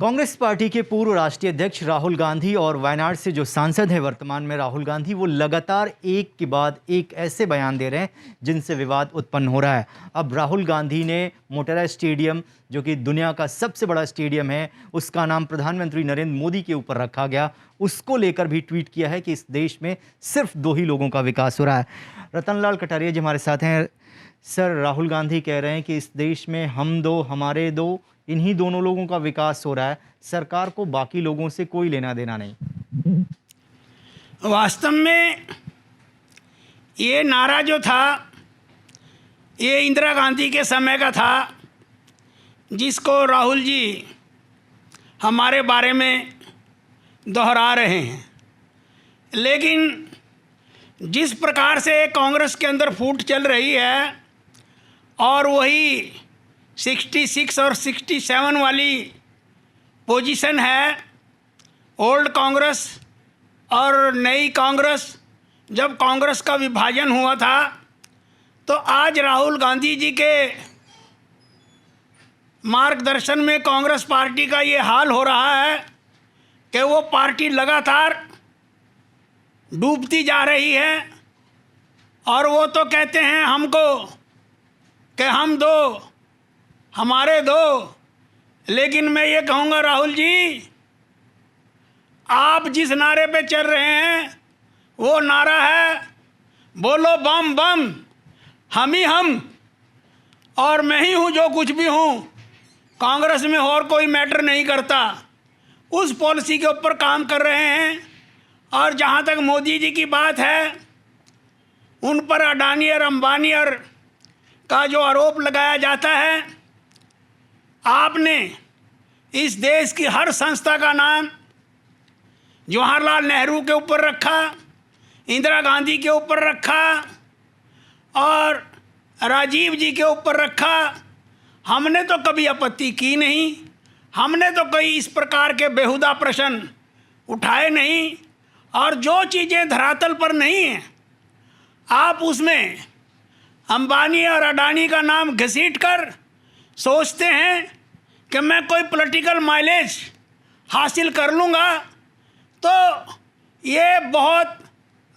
Congress party के पूर्व राष्ट्रीय अध्यक्ष राहुल गांधी और वायनाड से जो सांसद हैं वर्तमान में राहुल गांधी, वो लगातार एक के बाद एक ऐसे बयान दे रहे हैं जिनसे विवाद उत्पन्न हो रहा है। अब राहुल गांधी ने मोटेरा स्टेडियम, जो कि दुनिया का सबसे बड़ा स्टेडियम है, उसका नाम प्रधानमंत्री नरेंद्र मोदी के ऊपर रखा गया, उसको लेकर भी ट्वीट किया है कि इस देश में सिर्फ 2 ही लोगों का विकास हो रहा है। रतनलाल कटारिया जी हमारे साथ हैं। सर, राहुल गांधी कह रहे हैं कि इस देश में हम 2 हमारे 2, इन्हीं दोनों लोगों का विकास हो रहा है, सरकार को बाकी लोगों से कोई लेना देना नहीं। वास्तव में ये नारा जो था, ये इंदिरा गांधी के समय का था, जिसको राहुल जी हमारे बारे में दोहरा रहे हैं। लेकिन जिस प्रकार से कांग्रेस के अंदर फूट चल रही है और वही 66 और 67 वाली पोजीशन है, ओल्ड कांग्रेस और नई कांग्रेस, जब कांग्रेस का विभाजन हुआ था तो आज राहुल गांधी जी के मार्गदर्शन में कांग्रेस पार्टी का ये हाल हो रहा है कि वो पार्टी लगातार डूबती जा रही है। और वो तो कहते हैं हमको कि हम 2 हमारे 2, लेकिन मैं ये कहूँगा राहुल जी, आप जिस नारे पे चल रहे हैं वो नारा है बोलो बम बम, हम ही हम और मैं ही हूँ जो कुछ भी हूँ, कांग्रेस में और कोई मैटर नहीं करता। उस पॉलिसी के ऊपर काम कर रहे हैं। और जहाँ तक मोदी जी की बात है, उन पर अडानी और अंबानी और का जो आरोप लगाया जाता है, आपने इस देश की हर संस्था का नाम जवाहरलाल नेहरू के ऊपर रखा, इंदिरा गांधी के ऊपर रखा और राजीव जी के ऊपर रखा। हमने तो कभी आपत्ति की नहीं, हमने तो कोई इस प्रकार के बेहुदा प्रश्न उठाए नहीं। और जो चीज़ें धरातल पर नहीं हैं, आप उसमें अंबानी और अडानी का नाम घसीट कर सोचते हैं कि मैं कोई पॉलिटिकल माइलेज हासिल कर लूँगा, तो ये बहुत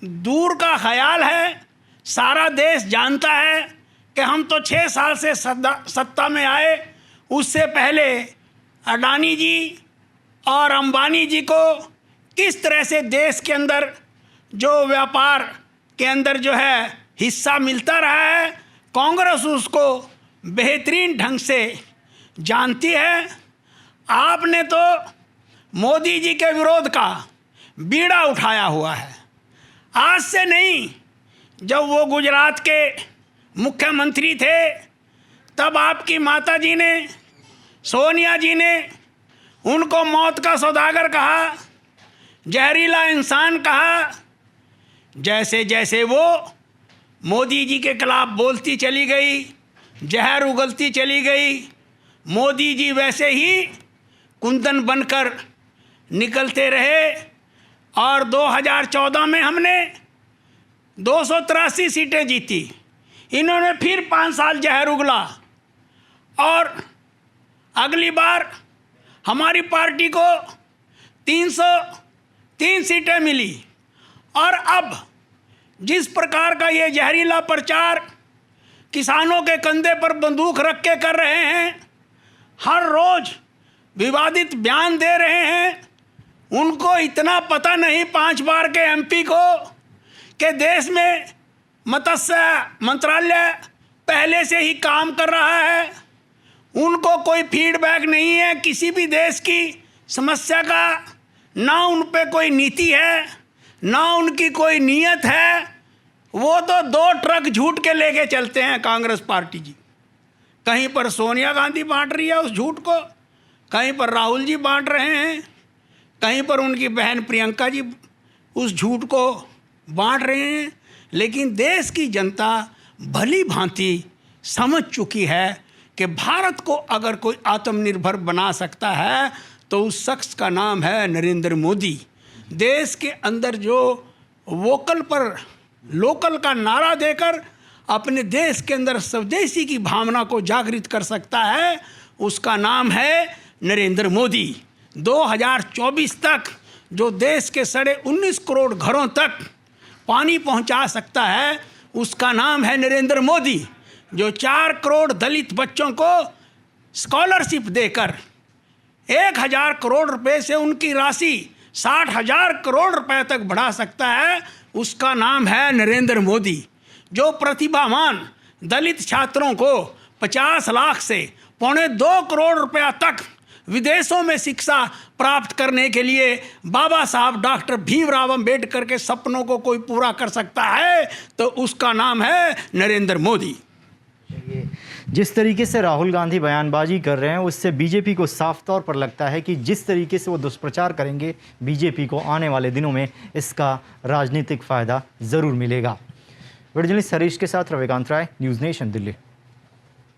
दूर का ख्याल है। सारा देश जानता है कि हम तो 6 साल से सत्ता में आए, उससे पहले अडानी जी और अंबानी जी को किस तरह से देश के अंदर जो व्यापार के अंदर जो है हिस्सा मिलता रहा है, कांग्रेस उसको बेहतरीन ढंग से जानती है। आपने तो मोदी जी के विरोध का बीड़ा उठाया हुआ है। आज से नहीं, जब वो गुजरात के मुख्यमंत्री थे तब आपकी माता जी ने, सोनिया जी ने उनको मौत का सौदागर कहा, जहरीला इंसान कहा। जैसे जैसे वो मोदी जी के खिलाफ बोलती चली गई, जहर उगलती चली गई, मोदी जी वैसे ही कुंदन बनकर निकलते रहे। और 2014 में हमने 283 सीटें जीती, इन्होंने फिर 5 साल जहर उगला और अगली बार हमारी पार्टी को 303 सीटें मिली। और अब जिस प्रकार का ये जहरीला प्रचार किसानों के कंधे पर बंदूक रख के कर रहे हैं, हर रोज़ विवादित बयान दे रहे हैं, उनको इतना पता नहीं 5 बार के एमपी को कि देश में मत्स्य मंत्रालय पहले से ही काम कर रहा है। उनको कोई फीडबैक नहीं है किसी भी देश की समस्या का, ना उन पे कोई नीति है, ना उनकी कोई नीयत है। वो तो 2 ट्रक झूठ के लेके चलते हैं कांग्रेस पार्टी जी। कहीं पर सोनिया गांधी बांट रही है उस झूठ को, कहीं पर राहुल जी बांट रहे हैं, कहीं पर उनकी बहन प्रियंका जी उस झूठ को बांट रहे हैं। लेकिन देश की जनता भली भांति समझ चुकी है कि भारत को अगर कोई आत्मनिर्भर बना सकता है तो उस शख्स का नाम है नरेंद्र मोदी। देश के अंदर जो वोकल पर लोकल का नारा देकर अपने देश के अंदर स्वदेशी की भावना को जागृत कर सकता है, उसका नाम है नरेंद्र मोदी। 2024 तक जो देश के 19.5 करोड़ घरों तक पानी पहुंचा सकता है, उसका नाम है नरेंद्र मोदी, जो 4 करोड़ दलित बच्चों को स्कॉलरशिप देकर 1,000 करोड़ रुपए से उनकी राशि 60,000 करोड़ रुपए तक बढ़ा सकता है। उसका नाम है नरेंद्र मोदी, जो प्रतिभावान दलित छात्रों को 50 लाख से 1.25 करोड़ रुपया तक विदेशों में शिक्षा प्राप्त करने के लिए बाबा साहब डॉक्टर भीमराव अंबेडकर के सपनों को कोई पूरा कर सकता है तो उसका नाम है नरेंद्र मोदी। जिस तरीके से राहुल गांधी बयानबाजी कर रहे हैं उससे बीजेपी को साफ तौर पर लगता है कि जिस तरीके से वो दुष्प्रचार करेंगे बीजेपी को आने वाले दिनों में इसका राजनीतिक फ़ायदा ज़रूर मिलेगा। वीडियो जर्नलिस्ट हरीश के साथ रविकांत राय, न्यूज़ नेशन, दिल्ली।